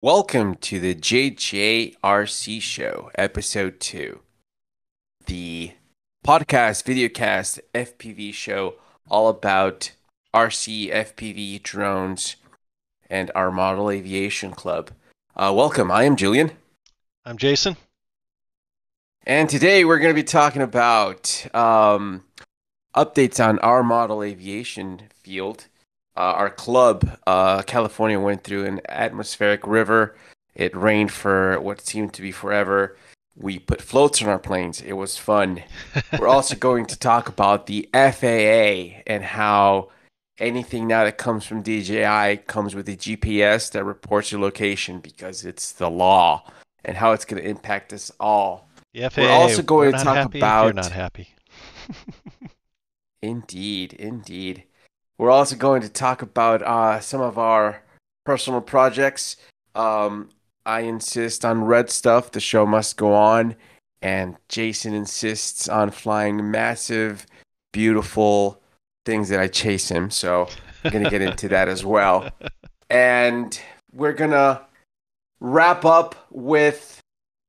Welcome to the JJRC Show, Episode 2, the podcast, videocast, FPV show all about RC, FPV, drones, and our model aviation club. Welcome, I am Julian, I'm Jason. and today we're going to be talking about updates on our model aviation field. Our club, California, went through an atmospheric river. It rained for what seemed to be forever. We put floats on our planes. It was fun. We're also going to talk about the FAA and how anything now that comes from DJI comes with a GPS that reports your location because it's the law and how it's going to impact us all. The We're FAA, also we're going to not talk happy if you're not about happy. Indeed. We're also going to talk about some of our personal projects. I insist on red stuff. The show must go on. And Jason insists on flying massive, beautiful things that I chase him. So we're going to get into that as well. And we're going to wrap up with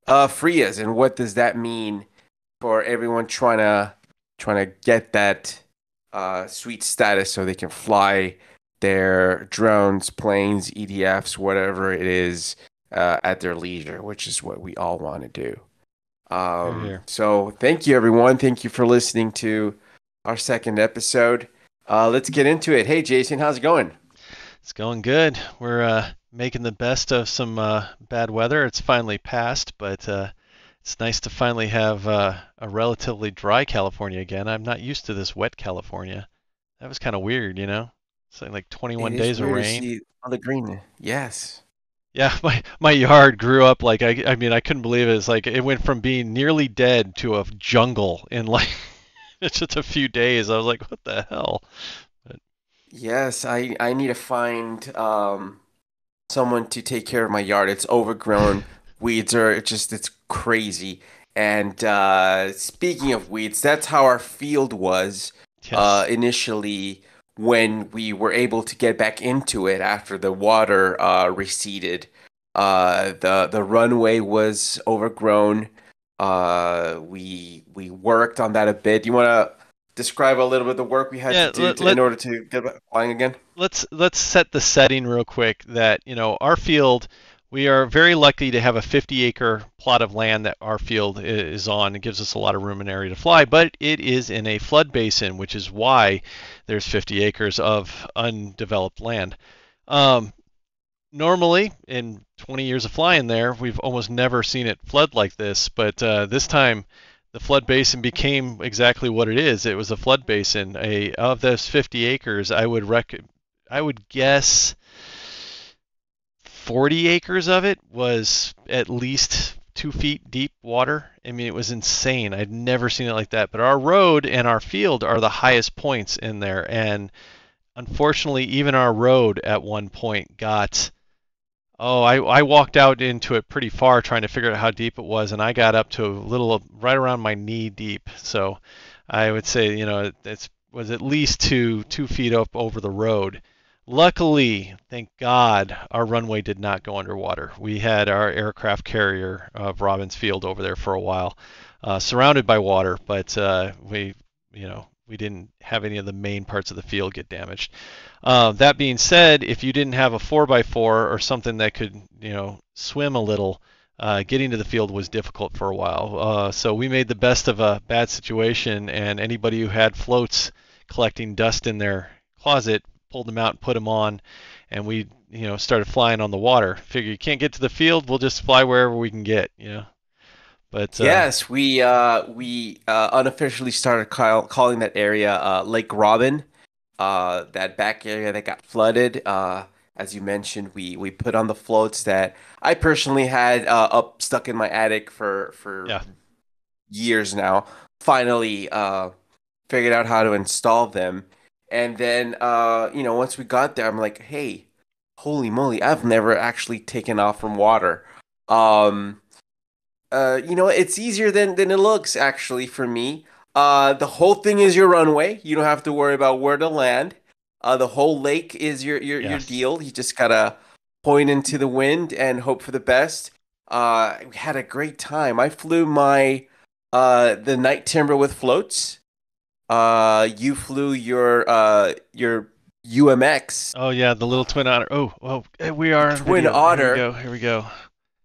FRIAs and what does that mean for everyone trying to get that sweet status so they can fly their drones, planes, EDFs, whatever it is, at their leisure, which is what we all want to do. Here, here. So thank you, everyone. Thank you for listening to our second episode. Let's get into it. Hey, Jason, how's it going? It's going good. We're making the best of some bad weather. It's finally passed, but it's nice to finally have a relatively dry California again. I'm not used to this wet California. That was kind of weird, you know? It's like It 21 is days of weird to rain. see all the green. Yes. Yeah, my yard grew up like I mean I couldn't believe it. It's like it went from being nearly dead to a jungle in like it's just a few days. I was like, what the hell? But Yes, I need to find someone to take care of my yard. It's overgrown. Weeds are it's crazy. And speaking of weeds, that's how our field was yes. initially when we were able to get back into it after the water receded. The runway was overgrown. We worked on that a bit. You want to describe a little bit of the work we had to Yeah, do in order to get back flying again? let's set the setting real quick that, our field, we are very lucky to have a 50-acre plot of land that our field is on. It gives us a lot of room and area to fly, but it is in a flood basin, which is why there's 50 acres of undeveloped land. Um, Normally, in 20 years of flying there, we've almost never seen it flood like this, but this time the flood basin became exactly what it is. It was a flood basin. Of those 50 acres, I would guess 40 acres of it was at least 2 feet deep water. I mean, it was insane. I'd never seen it like that. But our road and our field are the highest points in there, and unfortunately, even our road at one point got. Oh, I walked out into it pretty far trying to figure out how deep it was, and I got up to a little right around my knee deep. So I would say, it was at least 2 feet up over the road. Luckily, thank God, our runway did not go underwater. We had our aircraft carrier of Robbins Field over there for a while, surrounded by water, but we didn't have any of the main parts of the field get damaged. That being said, if you didn't have a 4x4 or something that could, swim a little, getting to the field was difficult for a while. So we made the best of a bad situation, and anybody who had floats collecting dust in their closet pulled them out and put them on, and we, started flying on the water. Figure you can't get to the field, we'll just fly wherever we can get. But Yes, we unofficially started calling that area Lake Robin, that back area that got flooded. As you mentioned, we put on the floats that I personally had up stuck in my attic for yeah, years now. Finally, figured out how to install them, and then once we got there, I'm like, hey, holy moly, I've never actually taken off from water. Um, it's easier than it looks actually for me. The whole thing is your runway. You don't have to worry about where to land. The whole lake is your yes. deal. You just gotta point into the wind and hope for the best. We had a great time. I flew my the night timber with floats. You flew your UMX Oh yeah, the little twin otter. Oh, oh, we are on Twin video. Here we Otter. go. Here we go.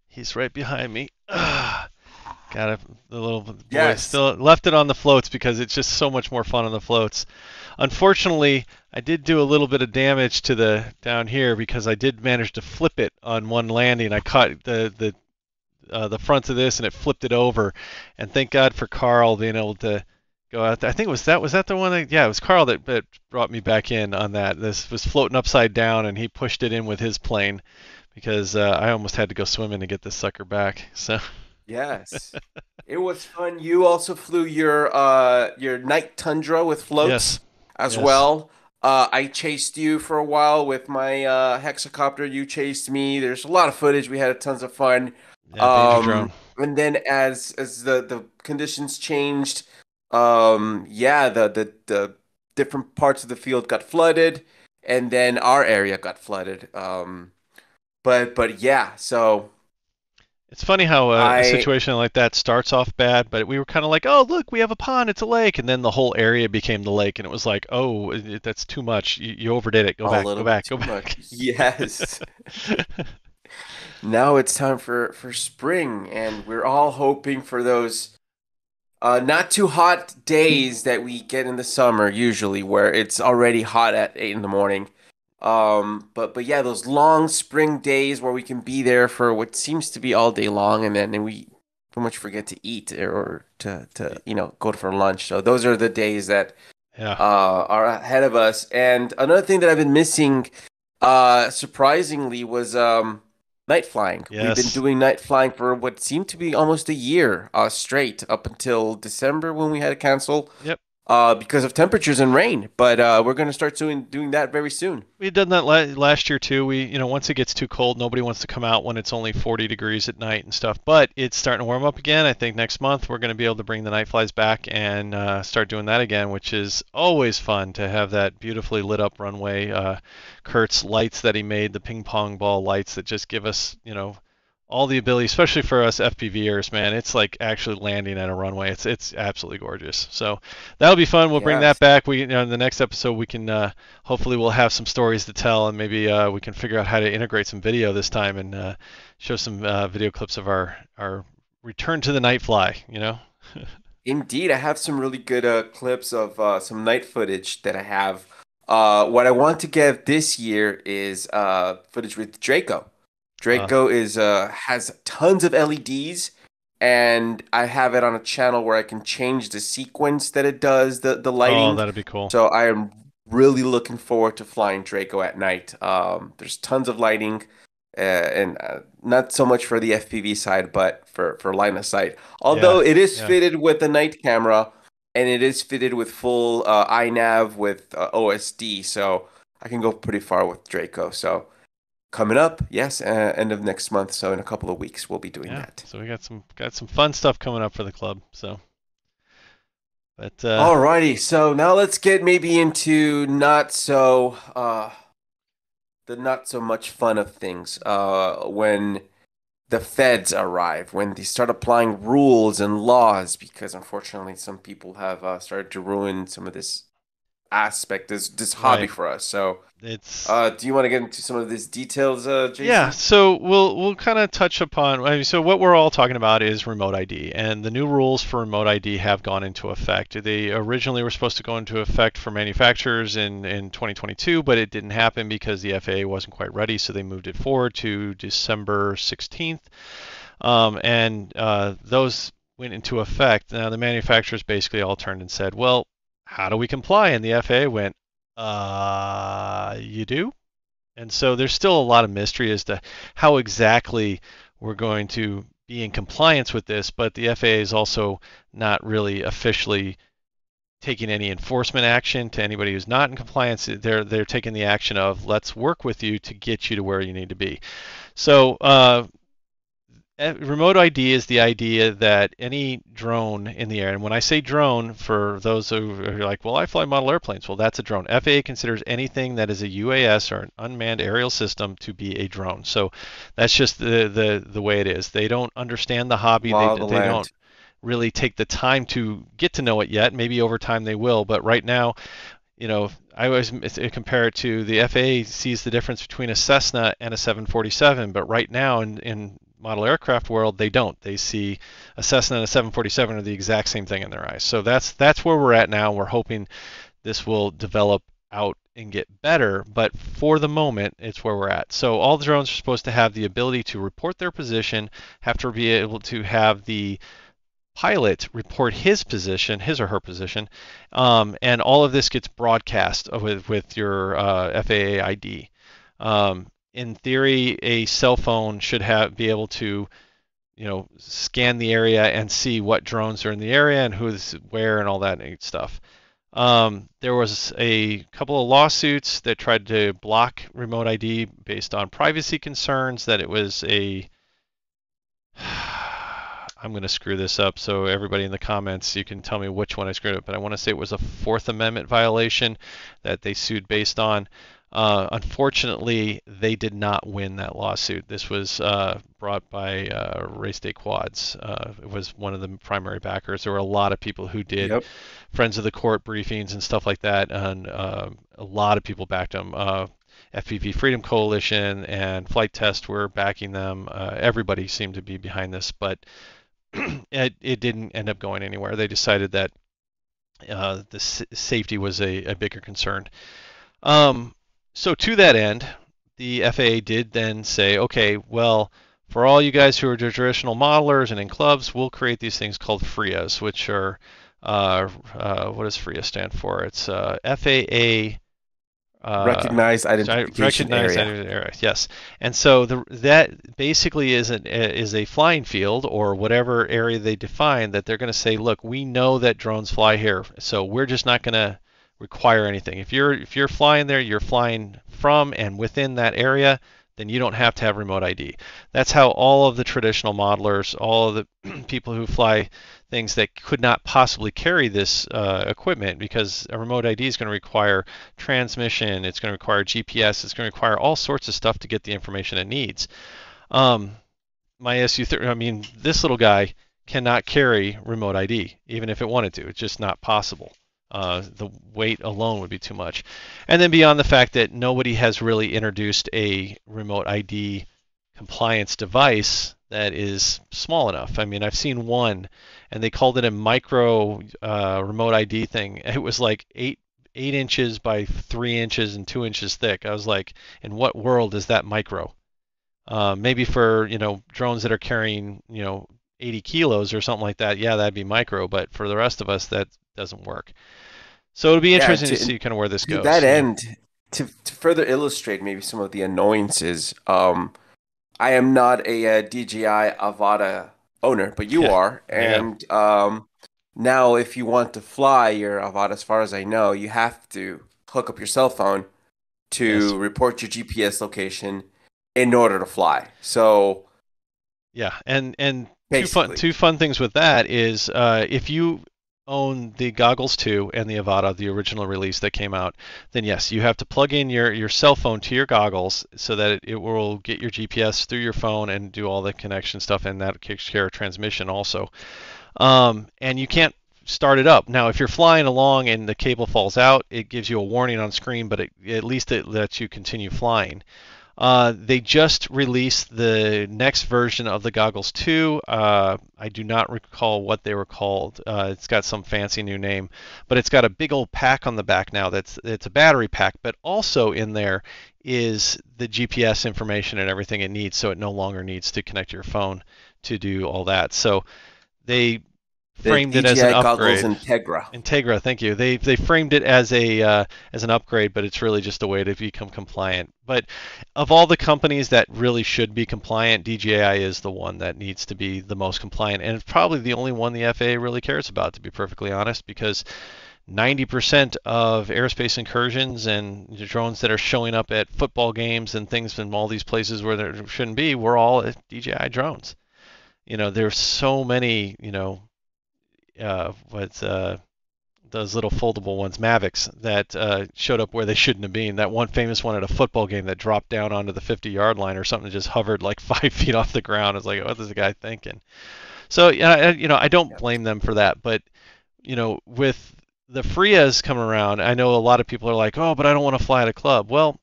He's right behind me. Got it. The little boy Yes. still left it on the floats because it's just so much more fun on the floats. Unfortunately, I did do a little bit of damage to the down here because I did manage to flip it on one landing. I caught the front of this and it flipped it over. And thank God for Carl being able to go out there. I think it was that the one that, yeah, it was Carl that brought me back in on that. This was floating upside down and he pushed it in with his plane because I almost had to go swimming to get this sucker back. So Yes. It was fun. You also flew your night tundra with yes, floats as yes, well. I chased you for a while with my hexacopter. You chased me. There's a lot of footage. We had tons of fun. yeah, danger drone. And then as the conditions changed, yeah, the different parts of the field got flooded, and then our area got flooded. But yeah, so It's funny how a I situation like that starts off bad, but we were kind of like, oh, look, we have a pond, it's a lake, and then the whole area became the lake, and it was like, oh, that's too much. You overdid it. Go a back, go little bit back, go too much. back. Yes. Now it's time for spring, and we're all hoping for those not too hot days that we get in the summer usually, where it's already hot at 8 in the morning. But yeah, those long spring days where we can be there for what seems to be all day long, and then we pretty much forget to eat or to go for lunch. So those are the days that Yeah. are ahead of us. And another thing that I've been missing, surprisingly, was night flying. We've been Yes. doing night flying for what seemed to be almost a year straight, up until December when we had to cancel Yep. because of temperatures and rain. But we're going to start doing that very soon. We did that last year too. Once it gets too cold, nobody wants to come out when it's only 40 degrees at night and stuff. But it's starting to warm up again. I think next month we're going to be able to bring the night flies back and start doing that again, which is always fun to have that beautifully lit up runway. Kurt's lights that he made, the ping pong ball lights that just give us, all the ability, especially for us FPVers, man. It's like actually landing at a runway. It's absolutely gorgeous. So that'll be fun. We'll bring that Yes. back. In the next episode we can hopefully we'll have some stories to tell, and maybe we can figure out how to integrate some video this time and show some video clips of our return to the night fly. Indeed, I have some really good clips of some night footage that I have. What I want to get this year is footage with Draco. uh, Draco is has tons of LEDs, and I have it on a channel where I can change the sequence that it does, the oh, lighting. that'd be cool. So I am really looking forward to flying Draco at night. There's tons of lighting, and not so much for the FPV side, but for line of sight. Yeah, Although it is yeah. fitted with a night camera, and it is fitted with full iNav with OSD, so I can go pretty far with Draco. So coming up, yes, end of next month, so in a couple of weeks we'll be doing Yeah. that. So we got some fun stuff coming up for the club. So, but Alrighty, so now let's get maybe into the not so much fun of things. When the feds arrive, when they start applying rules and laws, because unfortunately some people have started to ruin some of this aspect, this hobby right. for us. So, It's do you want to get into some of these details, Yeah, Jason? so we'll kind of touch upon. I mean, so what we're all talking about is remote ID, and the new rules for remote ID have gone into effect. They originally were supposed to go into effect for manufacturers in 2022, but it didn't happen because the FAA wasn't quite ready, so they moved it forward to December 16th, and those went into effect. Now the manufacturers basically all turned and said, "Well, how do we comply?" And the FAA went, "You do." And so there's still a lot of mystery as to how exactly we're going to be in compliance with this, but the FAA is also not really officially taking any enforcement action to anybody who's not in compliance. They're taking the action of let's work with you to get you to where you need to be. So remote ID is the idea that any drone in the air, and when I say drone, for those who are like, well, I fly model airplanes, well, that's a drone. FAA considers anything that is a UAS or an unmanned aerial system to be a drone. So that's just the way it is. They don't understand the hobby. They Law of the they don't land. really take the time to get to know it yet. Maybe over time they will, but right now, I always compare it to the FAA sees the difference between a Cessna and a 747, but right now in model aircraft world, they don't. They see a Cessna and a 747 are the exact same thing in their eyes. So that's where we're at now. We're hoping this will develop out and get better, but for the moment, it's where we're at. So all the drones are supposed to have the ability to report their position, have to be able to have the pilot report his position, his or her position, and all of this gets broadcast with your FAA ID. In theory, a cell phone should be able to, scan the area and see what drones are in the area and who's where and all that neat stuff. There was a couple of lawsuits that tried to block remote ID based on privacy concerns, that it was a I'm going to screw this up, so everybody in the comments, you can tell me which one I screwed up, but I want to say it was a Fourth Amendment violation that they sued based on. Unfortunately, they did not win that lawsuit. This was brought by Race Day Quads. It was one of the primary backers. There were a lot of people who did Yep. Friends of the Court briefings and stuff like that, and a lot of people backed them. FPV Freedom Coalition and Flight Test were backing them. Everybody seemed to be behind this, but it didn't end up going anywhere. They decided that the safety was a bigger concern. So to that end, the FAA did then say, okay, well, for all you guys who are traditional modelers and in clubs, we'll create these things called FRIAs, which are what does FRIA stand for? It's FAA Recognized identification recognized area. area. Yes, and so that basically is a flying field or whatever area they define that they're going to say, look, we know that drones fly here, so we're just not going to require anything. If you're flying there, you're flying from and within that area, then you don't have to have remote ID. That's how all of the traditional modelers, all of the people who fly things that could not possibly carry this equipment, because a remote ID is going to require transmission, it's going to require GPS, it's going to require all sorts of stuff to get the information it needs. My SU-30, I mean, this little guy cannot carry remote ID, even if it wanted to. It's just not possible. The weight alone would be too much. And then beyond the fact that nobody has really introduced a remote ID compliance device that is small enough. I mean, I've seen one, and they called it a micro remote ID thing. It was like 8 inches by 3 inches and 2 inches thick. I was like, in what world is that micro? Maybe for drones that are carrying 80 kilos or something like that. Yeah, that'd be micro. But for the rest of us, that doesn't work. So it'll be Yeah, interesting to see kind of where this to goes. that Yeah. end, to further illustrate maybe some of the annoyances, I am not a, DJI Avata owner, but you Yeah, are. I am. And now, if you want to fly your Avata, as far as I know, you have to hook up your cell phone Yes. to report your GPS location in order to fly. So Yeah, and basically, two fun things with that is if you own the goggles 2 and the Avata, the original release that came out, then yes, you have to plug in your cell phone to your goggles so that it will get your GPS through your phone and do all the connection stuff, and that takes care of transmission also. And you can't start it up. Now, if you're flying along and the cable falls out, it gives you a warning on screen, but at least it lets you continue flying. They just released the next version of the goggles 2. I do not recall what they were called. It's got some fancy new name, but it's got a big old pack on the back now. It's a battery pack, but also in there is the GPS information and everything it needs, so it no longer needs to connect to your phone to do all that. So they the framed it as an DJI goggles upgrade. Integra. Integra, thank you. They framed it as an upgrade, but it's really just a way to become compliant. But of all the companies that really should be compliant, DJI is the one that needs to be the most compliant, and it's probably the only one the FAA really cares about, to be perfectly honest, because 90% of aerospace incursions and drones that are showing up at football games and things in all these places where there shouldn't be were all DJI drones. There's so many, what's those little foldable ones, Mavics, that showed up where they shouldn't have been. That one famous one at a football game that dropped down onto the 50-yard line or something, just hovered like 5 feet off the ground. It's like, what is the guy thinking? So, yeah, I don't Yep. blame them for that. But, with the FRIAs coming around, I know a lot of people are like, oh, but I don't want to fly at a club. Well,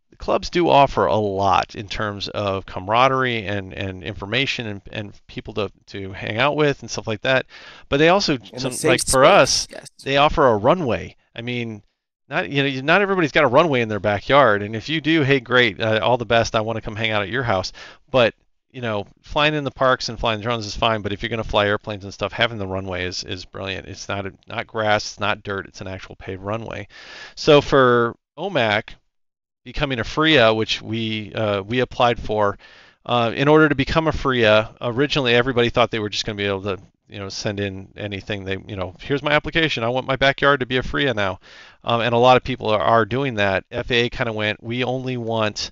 the clubs do offer a lot in terms of camaraderie and information and people to hang out with and stuff like that. But they also, In a some safe like for space, us, yes. they offer a runway. I mean, not everybody's got a runway in their backyard, and if you do, hey, great, all the best. I want to come hang out at your house. But flying in the parks and flying drones is fine. But if you're going to fly airplanes and stuff, having the runway is brilliant. It's not grass, it's not dirt, it's an actual paved runway. So for OMAC, becoming a FRIA, which we applied for. In order to become a FRIA, originally everybody thought they were just going to be able to send in anything they here's my application. I want my backyard to be a FRIA now, and a lot of people are doing that. FAA kind of went, we only want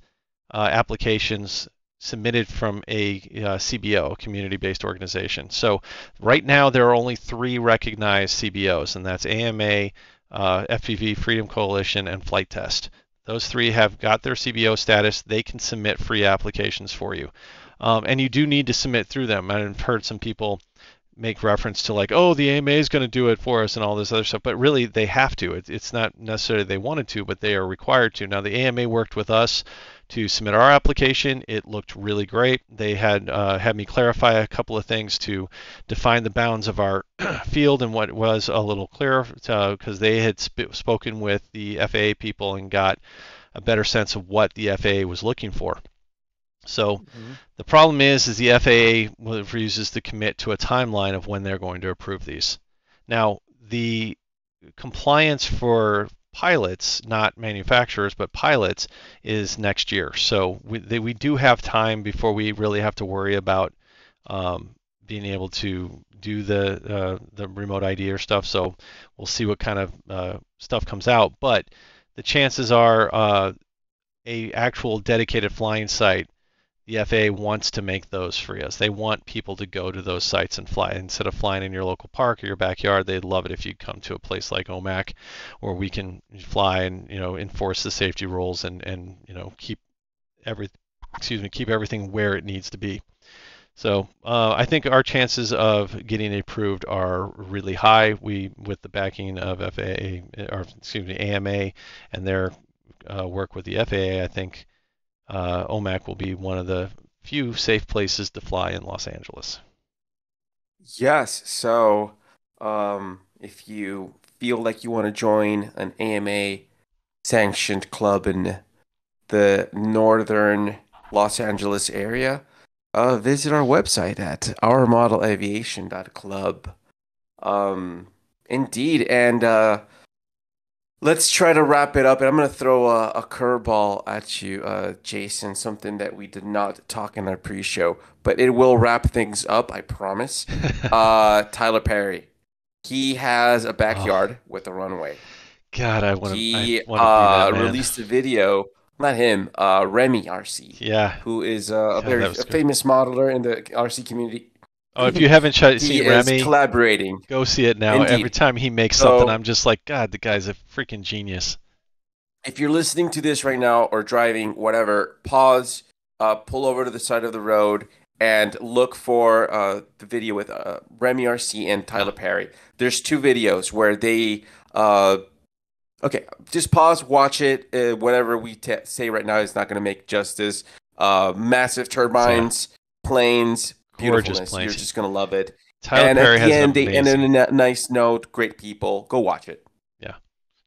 applications submitted from a CBO, community-based organization. So right now there are only 3 recognized CBOs, and that's AMA, FPV, Freedom Coalition, and Flight Test. Those 3 have got their CBO status. They can submit free applications for you. And you do need to submit through them. I've heard some people make reference to like, oh, the AMA is going to do it for us and all this other stuff, but really they have to. It's not necessarily they wanted to, but they are required to. Now the AMA worked with us to submit our application. It looked really great. They had me clarify a couple of things to define the bounds of our field and what was a little clearer because they had spoken with the FAA people and got a better sense of what the FAA was looking for. So Hmm. the problem is the FAA refuses to commit to a timeline of when they're going to approve these. Now, the compliance for pilots, not manufacturers, but pilots, is next year. So we do have time before we really have to worry about being able to do the remote ID or stuff. So we'll see what kind of stuff comes out. But the chances are a actual dedicated flying site, the FAA wants to make those free us. They want people to go to those sites and fly instead of flying in your local park or your backyard. They'd love it if you come to a place like OMAC, where we can fly and enforce the safety rules and keep every keep everything where it needs to be. So I think our chances of getting approved are really high. We, with the backing of FAA, or excuse me, AMA, and their work with the FAA, I think OMAC will be one of the few safe places to fly in Los Angeles. Yes. So, if you feel like you want to join an AMA sanctioned club in the northern Los Angeles area, visit our website at ourmodelaviation.club. Um, Indeed. And let's try to wrap it up. And I'm going to throw a curveball at you, Jason, something that we did not talk in our pre-show, but it will wrap things up, I promise. Tyler Perry. He has a Oh backyard with a runway. God, I He want to be that man. released a video, not him, Remy RC, Yeah, who is God, that a was good. famous modeler in the RC community. Oh, if you haven't He seen is Remy, collaborating. go see it now. Every Indeed. time he makes something, So I'm just like, God, the guy's a freaking genius. if you're listening to this right now or driving, whatever, pause, pull over to the side of the road, and look for the video with Remy RC and Yeah, Tyler Perry. There's 2 videos where they uh, okay, just pause, watch it. Whatever we say right now is not going to make justice. Massive yeah, turbines, planes, gorgeous beautifulness. You're planes. just going to love it. Tyler And at Perry the has an end, they end on amazing. a nice note. Great people. Go watch it. Yeah,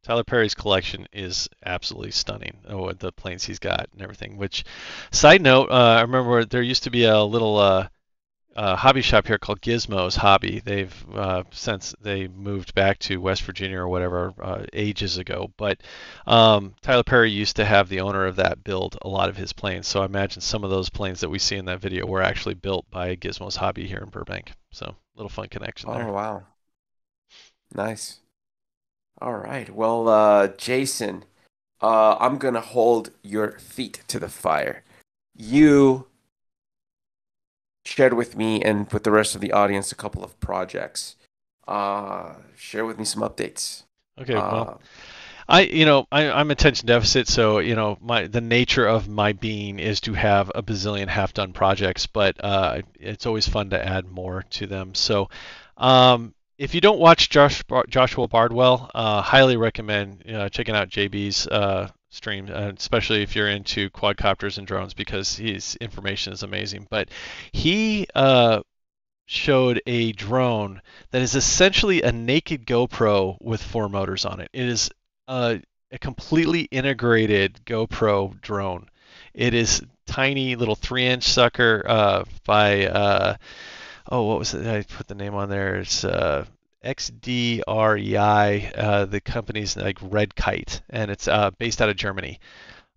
Tyler Perry's collection is absolutely stunning. Oh, the planes he's got and everything. Which, side note, I remember there used to be a little hobby shop here called Gizmo's Hobby. They've since they moved back to West Virginia or whatever ages ago. But Tyler Perry used to have the owner of that build a lot of his planes. So I imagine some of those planes that we see in that video were actually built by Gizmo's Hobby here in Burbank. So little fun connection there. Oh, wow. Nice. All right. Well, Jason, I'm going to hold your feet to the fire. You shared with me and with the rest of the audience a couple of projects. Share with me some updates. Okay, well, Uh, I'm attention deficit, so the nature of my being is to have a bazillion half-done projects, but it's always fun to add more to them. So, if you don't watch Joshua Bardwell, highly recommend checking out JB's stream, especially if you're into quadcopters and drones, because his information is amazing. But he showed a drone that is essentially a naked GoPro with 4 motors on it. It is a completely integrated GoPro drone. It is tiny little 3-inch sucker by what was it? I put the name on there. It's XDREI. The company's like Red Kite, and it's based out of Germany.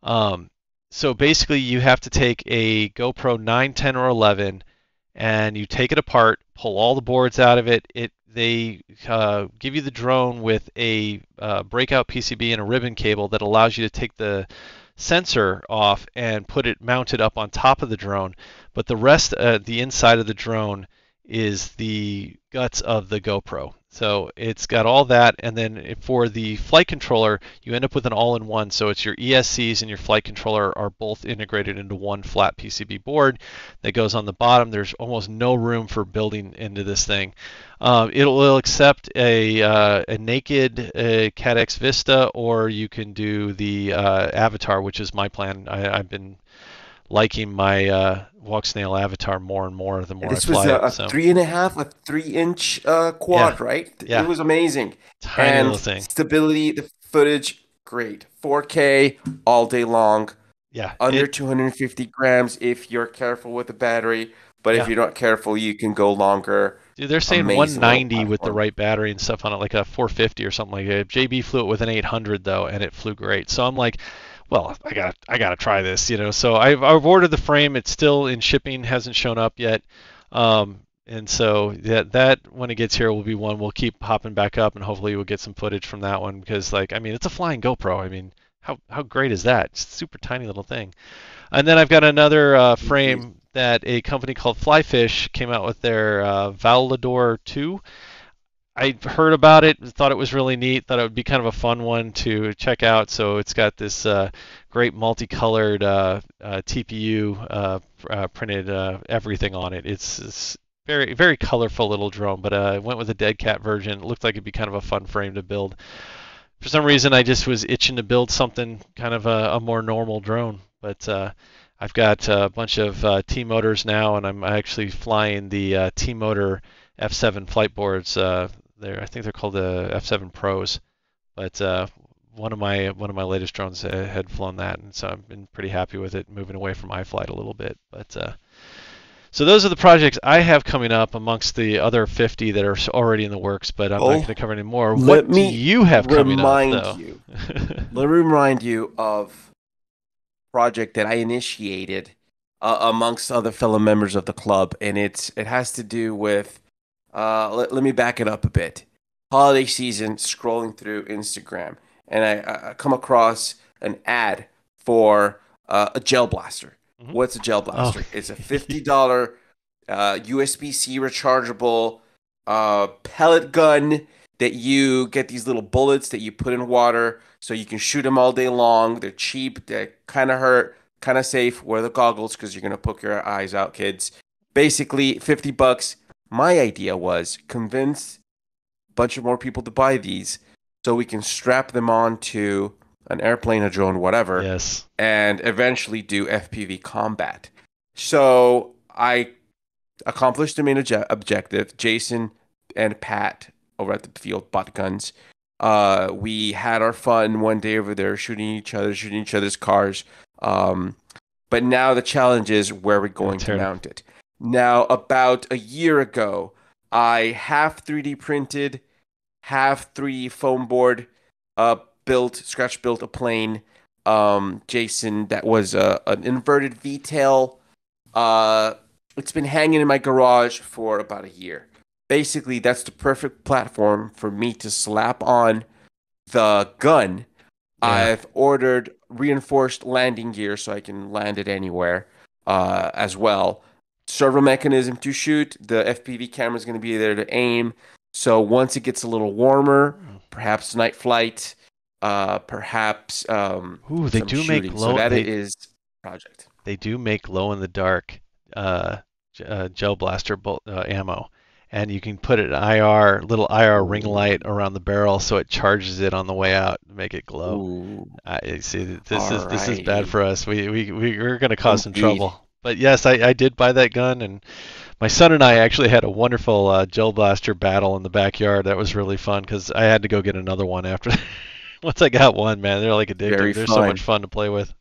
Um, so basically, you have to take a GoPro 9, 10, or 11, and you take it apart, pull all the boards out of it. They give you the drone with a breakout PCB and a ribbon cable that allows you to take the sensor off and put it mounted up on top of the drone. But the rest, the inside of the drone, is the guts of the GoPro. So it's got all that, and then for the flight controller, you end up with an all-in-one. So it's your ESCs and your flight controller are both integrated into one flat PCB board that goes on the bottom. There's almost no room for building into this thing. Will accept a naked CADX Vista, or you can do the Avatar, which is my plan. I've been liking my walk snail Avatar more and more the more I this was fly it. a So 3.5, a 3-inch yeah, quad, right? It yeah, was amazing. tiny little And thing. stability, the footage, great. 4K all day long, Yeah, under 250 grams if you're careful with the battery. But if yeah. you're not careful, you can go longer. Dude, they're saying Amazing little 190 with the platform. right battery and stuff on it, like a 450 or something like that. JB flew it with an 800 though, and it flew great. So I'm like, well, I gotta try this. So I've ordered the frame. It's still in shipping, hasn't shown up yet. And so that when it gets here will be one we'll keep popping back up, and hopefully we'll get some footage from that one because, like, I mean, it's a flying GoPro. I mean, how great is that? It's a super tiny little thing. And then I've got another Indeed. frame that a company called Flyfish came out with their Valador 2. I heard about it, thought it was really neat, thought it would be kind of a fun one to check out. So it's got this great multicolored TPU printed everything on it. It's very, very colorful little drone, but I went with a dead cat version. It looked like it'd be kind of a fun frame to build. For some reason, I just was itching to build something kind of a more normal drone. But I've got a bunch of T motors now, and I'm actually flying the T motor F7 flight boards. I think they're called the F7 Pros. But one of my latest drones had flown that, and so I've been pretty happy with it, moving away from iFlight a little bit. But so those are the projects I have coming up amongst the other 50 that are already in the works, but I'm not going to Well, cover any more. let What do me you have coming up, remind though? you. Let me remind you of project that I initiated amongst other fellow members of the club, and it has to do with. Let me back it up a bit. Holiday season, scrolling through Instagram, and I come across an ad for a gel blaster. Mhm. What's a gel Oh, blaster? It's a $50 USB-C rechargeable pellet gun that you get these little bullets that you put in water so you can shoot them all day long. They're cheap, they kind of hurt, kind of safe. Wear the goggles because you're going to poke your eyes out, kids. Basically, $50. My idea was convince a bunch of more people to buy these so we can strap them onto an airplane, a drone, whatever, yes. and eventually do FPV combat. So I accomplished the main objective. Jason and Pat over at the field bought guns. We had our fun one day over there, shooting each other's cars. Um, but now the challenge is where we're Gonna going to tear it. mount it. Now, about a year ago, I half 3D printed, half 3D foam board, scratch built a plane. Jason, that was an inverted V-tail. Uh, it's been hanging in my garage for about a year. Basically, that's the perfect platform for me to slap on the gun. Yeah. I've ordered reinforced landing gear so I can land it anywhere as well. servo mechanism to shoot. The FPV camera is going to be there to aim. So once it gets a little warmer, Hmm. perhaps night flight, perhaps Ooh, they some do make shooting. So low. that is project. They do make glow in the dark uh, gel blaster ammo, and you can put an little IR ring Ooh, light around the barrel so it charges it on the way out to make it glow. ooh, I see. all This is bad righty. for us. We're going to cause some Indeed. trouble. But yes, I did buy that gun, and my son and I actually had a wonderful gel blaster battle in the backyard. That was really fun because I had to go get another one after. Once I got one, man, they're like Very addictive. They're so much fun. fun to play with.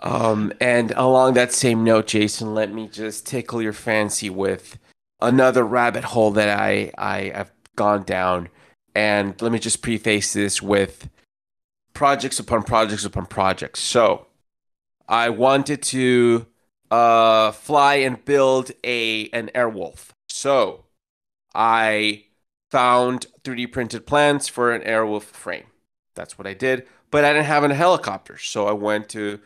And along that same note, Jason, let me just tickle your fancy with another rabbit hole that I have gone down. And let me just preface this with projects upon projects upon projects. So I wanted to fly and build an Airwolf. So I found 3D printed plans for an Airwolf frame. That's what I did. But I didn't have a helicopter, so I went to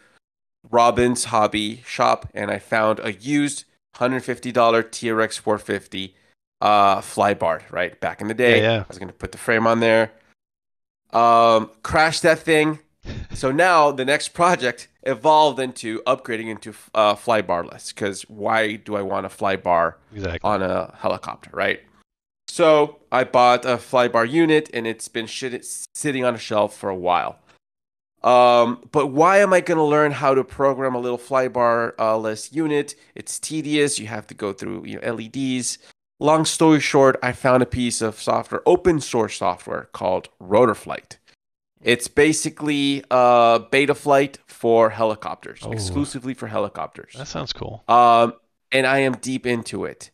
Robin's Hobby Shop and I found a used $150 TRX 450 flybar, right? Back in the Yeah, day, I yeah. was going to put the frame on there. Crashed that thing. So now the next project evolved into upgrading into flybarless because why do I want a flybar Exactly. on a helicopter, right? So I bought a flybar unit and it's been sitting on a shelf for a while. But why am I going to learn how to program a little flybar less unit? It's tedious. You have to go through LEDs. Long story short, I found a piece of software, open source software called Rotorflight. It's basically beta flight for helicopters, Oh, exclusively for that helicopters. sounds cool. Um, and I am deep into it.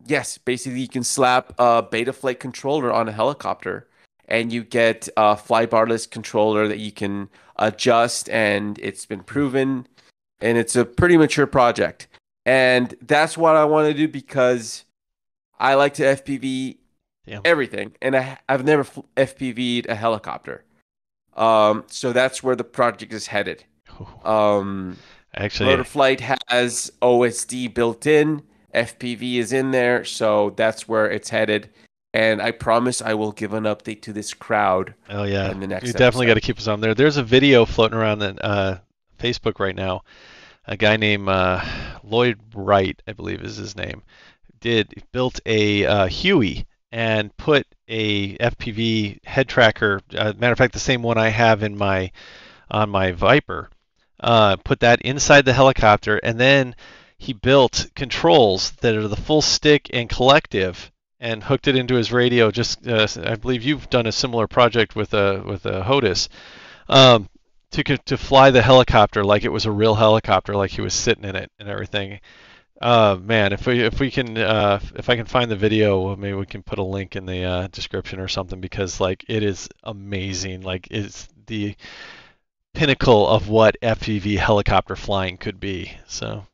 Yes, basically you can slap a Betaflight controller on a helicopter, and you get a flybarless controller that you can adjust, and it's been Hmm. proven, and it's a pretty mature project. And that's what I want to do because I like to FPV Damn. everything, and I've never FPV'd a helicopter. So that's where the project is headed. Oh, Um, actually, Rotorflight has OSD built in. FPV is in there, so that's where it's headed. And I promise I will give an update to this crowd oh yeah, in the you next definitely got to episode. keep us on there. There's a video floating around on Facebook right now. A guy named Lloyd Wright, I believe is his name, did built a Huey and put a FPV head tracker. Matter of fact, the same one I have in my on my Viper. Put that inside the helicopter, and then he built controls that are the full stick and collective, and hooked it into his radio. Just I believe you've done a similar project with a HOTUS. Um, to fly the helicopter like it was a real helicopter, like he was sitting in it and everything. Man, if we can if I can find the video, well, maybe we can put a link in the description or something because like it is amazing. Like it's the pinnacle of what FPV helicopter flying could be. So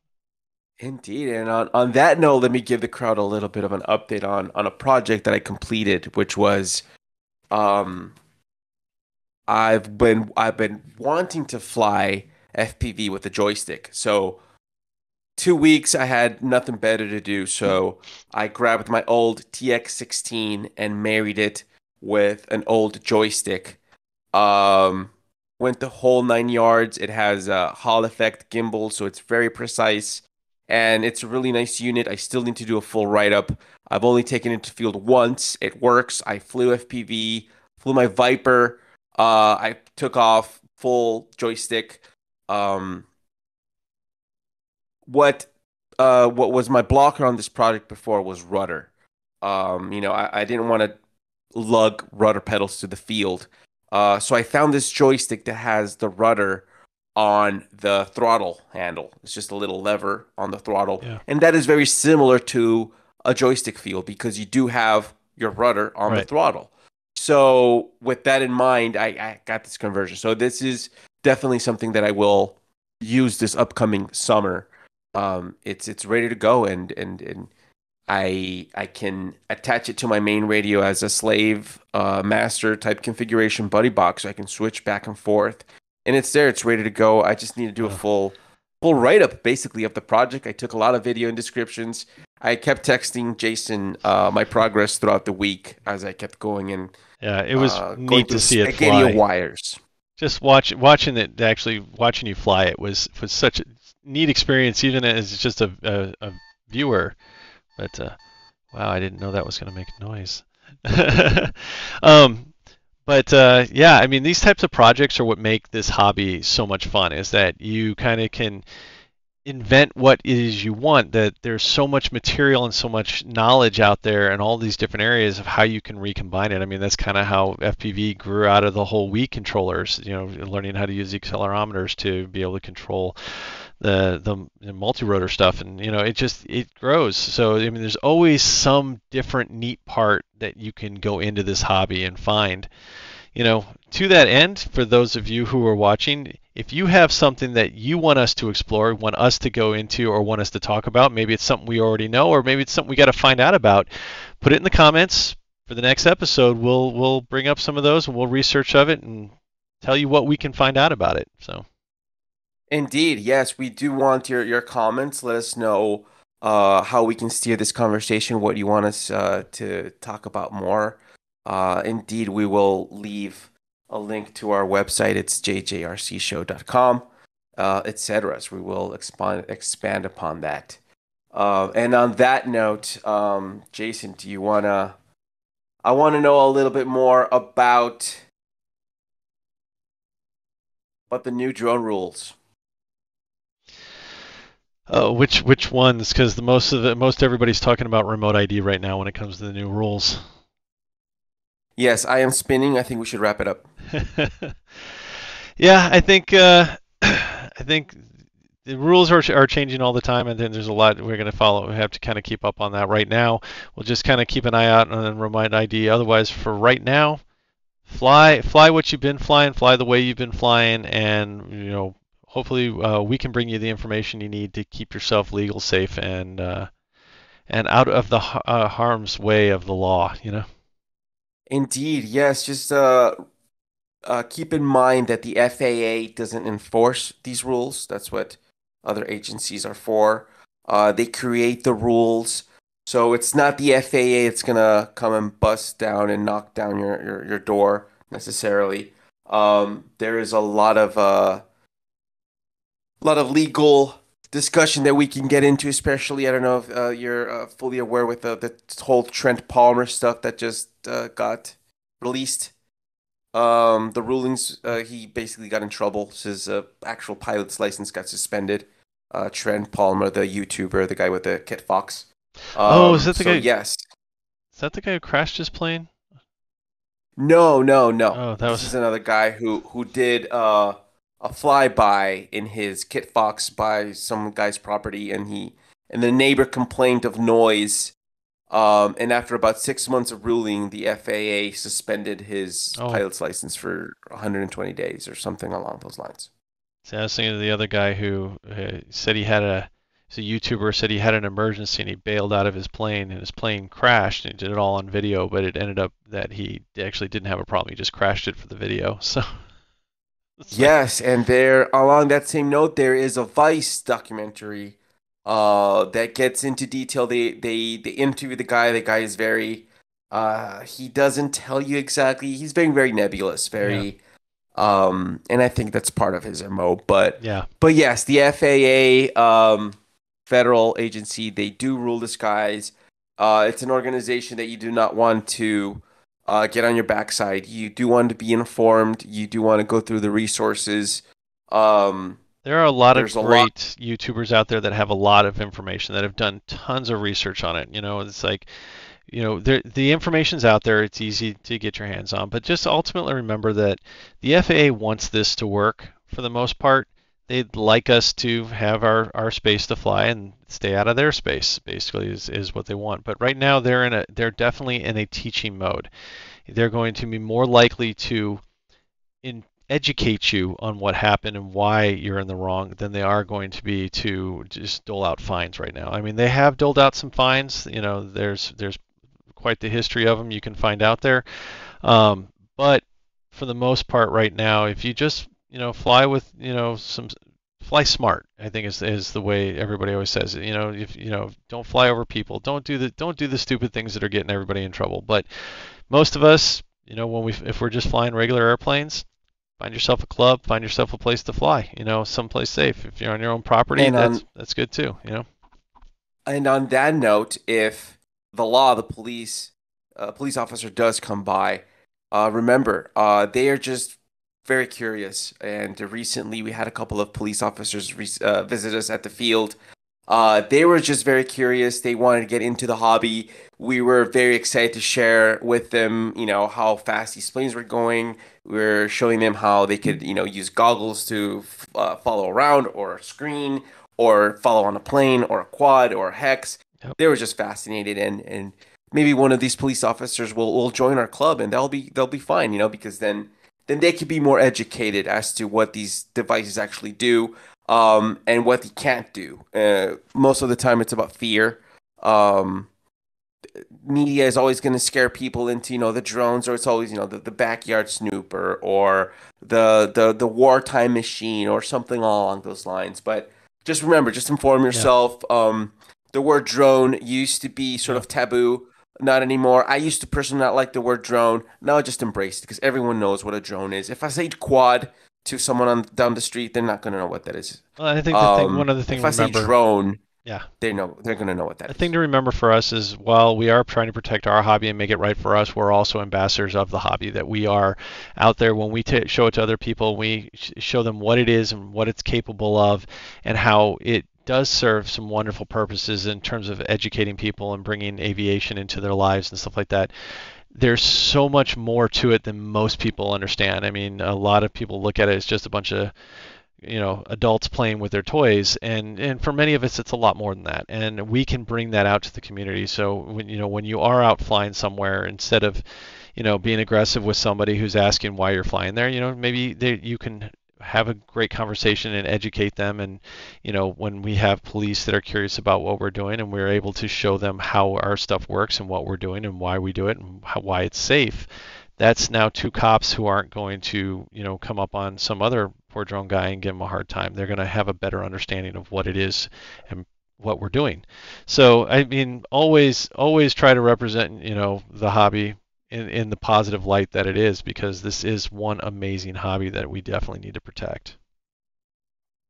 Indeed. And on that note, let me give the crowd a little bit of an update on a project that I completed, which was um, I've been wanting to fly FPV with a joystick. So 2 weeks I had nothing better to do, so I grabbed my old TX16 and married it with an old joystick. Um, Went the whole 9 yards. It has a Hall effect gimbal, so it's very precise, and it's a really nice unit. I still need to do a full write-up. I've only taken it to field once. It works. I flew FPV, flew my Viper. I took off full joystick. Um, what was my blocker on this project before was rudder. I didn't want to lug rudder pedals to the field. So I found this joystick that has the rudder on the throttle handle. It's just a little lever on the throttle. yeah, And that is very similar to a joystick feel because you do have your rudder on the right. throttle. So with that in mind, I got this conversion. So this is definitely something that I will use this upcoming summer. It's ready to go, and I can attach it to my main radio as a slave master type configuration buddy box. So I can switch back and forth, and it's there. It's ready to go. I just need to do a Uh, full full write-up basically of the project. I took a lot of video and descriptions. I kept texting Jason my progress throughout the week as I kept going and Yeah, it was going neat through to the see it spaghetti of fly. wires. Just watching it, actually watching you fly it was such a neat experience, even as just a viewer. But wow, I didn't know that was going to make noise. um, but yeah, I mean, these types of projects are what make this hobby so much fun. Is that you kind of can invent what it is you want, that there's so much material and so much knowledge out there in all these different areas of how you can recombine it. I mean, that's kind of how FPV grew out of the whole Wii controllers, learning how to use the accelerometers to be able to control the multi-rotor stuff, and it grows. So I mean, there's always some different neat part that you can go into this hobby and find. To that end, for those of you who are watching, if you have something that you want us to explore, want us to go into, or want us to talk about, maybe it's something we already know, or maybe it's something we got to find out about, put it in the comments. For the next episode, we'll bring up some of those and we'll research of it and tell you what we can find out about it. So, Indeed, yes, we do want your comments. Let us know how we can steer this conversation, what you want us to talk about more. Indeed, we will leave a link to our website. It's jjrcshow.com, etc. So we will expand upon that. And on that note, Jason, do you wanna? I want to know a little bit more about the new drone rules. which ones? Because the most everybody's talking about remote ID right now when it comes to the new rules. Yes, I am spinning. I think we should wrap it up. Yeah, I think the rules are changing all the time, and then there's a lot we're going to follow. We have to kind of keep up on that right now. We'll just kind of keep an eye out on remote ID. Otherwise, for right now, fly what you've been flying, fly the way you've been flying, and hopefully we can bring you the information you need to keep yourself legal, safe, and out of the harm's way of the law. Indeed, yes. Just keep in mind that the FAA doesn't enforce these rules. That's what other agencies are for. They create the rules. So it's not the FAA that's gonna come and bust down and knock down your door necessarily. There is a lot of legal discussion that we can get into, especially I don't know if you're fully aware with the whole Trent Palmer stuff that just got released. The rulings, he basically got in trouble. His actual pilot's license got suspended. Trent Palmer, the YouTuber, the guy with the Kit Fox. Oh, is that the So guy? yes, Is that the guy who crashed his plane? no, no, no. Oh, that This was. is another guy who did a flyby in his Kit Fox by some guy's property, and the neighbor complained of noise. And after about 6 months of ruling, the FAA suspended his Oh, pilot's license for 120 days or something along those lines. see, I was thinking of the other guy who said he had a. He's a YouTuber, said he had an emergency and he bailed out of his plane and his plane crashed and he did it all on video, but it ended up that he actually didn't have a problem. He just crashed it for the video. So it's like, Yes, and there along that same note, there is a Vice documentary that gets into detail. They interview the guy. The guy is very he doesn't tell you exactly. He's very nebulous, yeah, very and I think that's part of his MO. yeah. But yes, the FAA federal agency, they do rule the skies. It's an organization that you do not want to get on your backside. You do want to be informed. You do want to go through the resources. Um, There are a lot of there's a lot. great YouTubers out there that have a lot of information that have done tons of research on it. It's like, the information's out there. It's easy to get your hands on, but just ultimately remember that the FAA wants this to work for the most part. They'd like us to have our space to fly and stay out of their space, basically, is what they want. But right now they're definitely in a teaching mode. They're going to be more likely to educate you on what happened and why you're in the wrong than they are going to be to just dole out fines right now. I mean, they have doled out some fines. There's quite the history of them you can find out there. But for the most part, right now, if you just fly with some fly smart. I think is the way everybody always says it. If don't fly over people. Don't do the stupid things that are getting everybody in trouble. But most of us, when if we're just flying regular airplanes, find yourself a club, find yourself a place to fly. Someplace safe. If you're on your own property, And that's good too. on that note, if the police officer does come by, remember, they are just very curious. And recently, we had a couple of police officers visit us at the field. They were just very curious. They wanted to get into the hobby. We were very excited to share with them, how fast these planes were going. We are showing them how they could, use goggles to follow around or screen or follow on a plane or a quad or a hex. Yep. They were just fascinated, and maybe one of these police officers will join our club, and they'll be fine, because then they could be more educated as to what these devices actually do, and what they can't do. Most of the time, it's about fear. Um, Media is always going to scare people into the drones, or it's always the backyard snooper, or the wartime machine, or something along those lines. But just remember, just inform Yeah. yourself. The word drone used to be sort Yeah. of taboo. Not anymore. I used to personally not like the word drone. Now I just embrace it because everyone knows what a drone is. If I say quad to someone down the street, they're not gonna know what that is. Well, I think one other thing If to I say remember. drone, Yeah. they're gonna know what A that thing is. to remember for us is while we are trying to protect our hobby and make it right for us, we're also ambassadors of the hobby. That we are out there when we show it to other people, we show them what it is and what it's capable of, and how it does serve some wonderful purposes in terms of educating people and bringing aviation into their lives and stuff like that. There's so much more to it than most people understand. I mean, a lot of people look at it as just a bunch of adults playing with their toys, and for many of us it's a lot more than that, and we can bring that out to the community. So when you are out flying somewhere, instead of being aggressive with somebody who's asking why you're flying there, maybe you can have a great conversation and educate them. And when we have police that are curious about what we're doing, and we're able to show them how our stuff works and what we're doing and why we do it and why it's safe, that's now two cops who aren't going to, come up on some other poor drone guy and give him a hard time. They're going to have a better understanding of what it is and what we're doing. So, I mean, always try to represent, the hobby in the positive light that it is, because this is one amazing hobby that we definitely need to protect.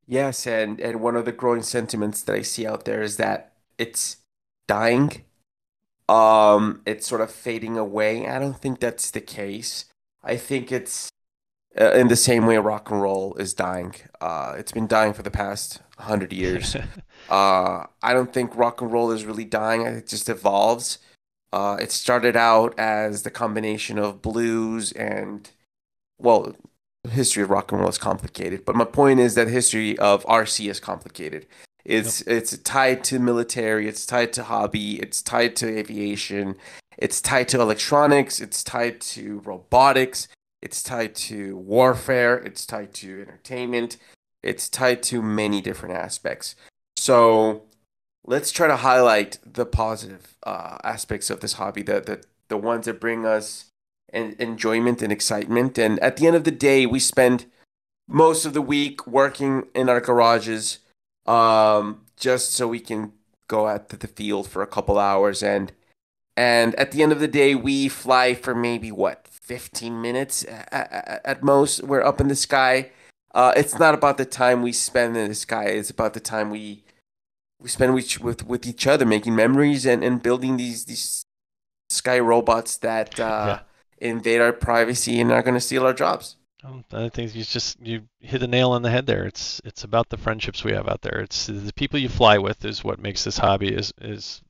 Yes, and one of the growing sentiments that I see out there is that it's dying. It's sort of fading away. I don't think that's the case. I think it's in the same way rock and roll is dying. It's been dying for the past 100 years. I don't think rock and roll is really dying. It just evolves. It started out as the combination of blues and, well, the history of rock and roll is complicated, but my point is that the history of RC is complicated. Yep. It's tied to military, it's tied to hobby, it's tied to aviation, it's tied to electronics, it's tied to robotics, it's tied to warfare, it's tied to entertainment, it's tied to many different aspects. So let's try to highlight the positive aspects of this hobby, the ones that bring us enjoyment and excitement. And at the end of the day, we spend most of the week working in our garages, just so we can go out to the field for a couple hours. And at the end of the day, we fly for maybe what, 15 minutes at most. We're up in the sky. It's not about the time we spend in the sky. It's about the time we spend with each other, making memories and building these sky robots that Yeah. invade our privacy and are going to steal our jobs. I think you hit the nail on the head there. It's about the friendships we have out there. It's the people you fly with is what makes this hobby as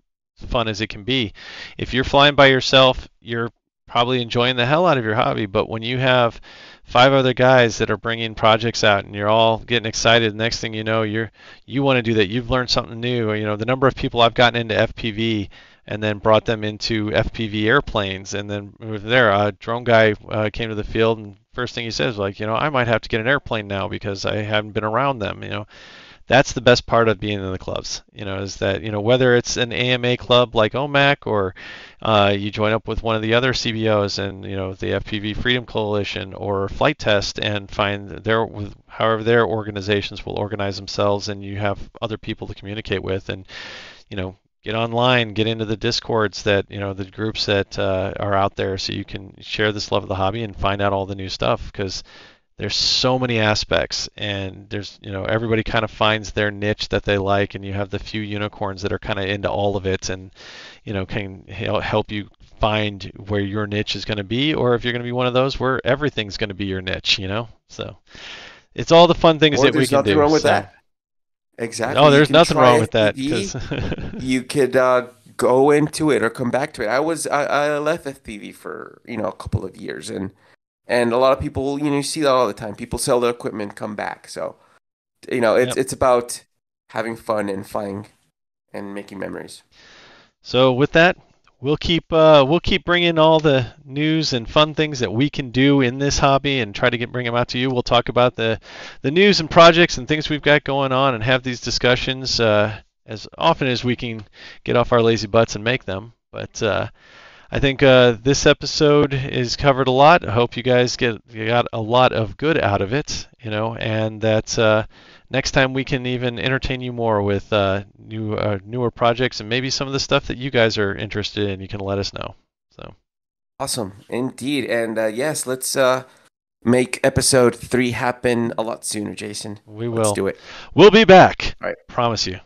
fun as it can be. If you're flying by yourself, you're probably enjoying the hell out of your hobby. But when you have five other guys that are bringing projects out and you're all getting excited, next thing you know, you want to do that. You've learned something new. The number of people I've gotten into FPV and then brought them into FPV airplanes, and then there, a drone guy came to the field, and first thing he says, like, I might have to get an airplane now because I haven't been around them. That's the best part of being in the clubs, is that, whether it's an AMA club like OMAC, or you join up with one of the other CBOs and, the FPV Freedom Coalition or Flight Test, and find however their organizations will organize themselves, and you have other people to communicate with, and, get online, get into the discords that, the groups that are out there, so you can share this love of the hobby and find out all the new stuff, because there's so many aspects, and there's, everybody kind of finds their niche that they like, and you have the few unicorns that are kind of into all of it, and, can help you find where your niche is going to be, or if you're going to be one of those where everything's going to be your niche, so it's all the fun things Or that we there's can nothing do. wrong with So that. Exactly. no, You there's can nothing try wrong with that, FPV. because You could go into it or come back to it. I left FPV for a couple of years, and a lot of people, you see that all the time. People sell their equipment, come back. So yep. it's about having fun and flying and making memories. So with that, we'll keep bringing all the news and fun things that we can do in this hobby, and try to bring them out to you. We'll talk about the news and projects and things we've got going on, and have these discussions as often as we can get off our lazy butts and make them. But I think this episode is covered a lot. I hope you guys got a lot of good out of it, and that next time we can even entertain you more with newer projects, and maybe some of the stuff that you guys are interested in. You can let us know. So Awesome, indeed. And yes, let's make episode 3 happen a lot sooner, Jason. we Let's will. do it. We'll be back. All right. Promise you.